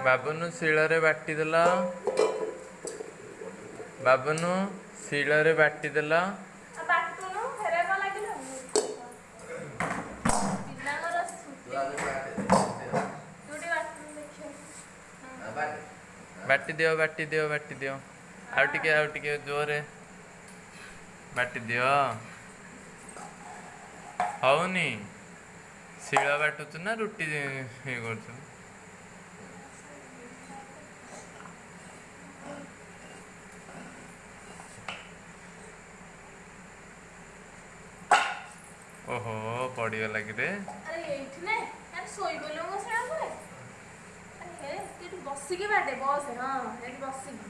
ବାବୁନୁ ଶିଳରେ ବାଟିଦେଲ। ବାବୁନୁ ଶିଳରେ ବାଟିଦେଲ। ବାଟି ଦିଅ ବାଟି ଦିଅ ବାଟି ଦିଅ। ଆଉ ଟିକେ ଜୋରେ ବାଟି ଦିଅ। ହଉନି ଶିଳ ବାଟୁଛୁ ନା ରୁଟି ଇଏ କରୁଛୁ? ଓହୋ ପଡ଼ିଗଲା କିରେ? ବସିକି ବାଟେ ବସ। ହଁ ଏଠି ବସିକି।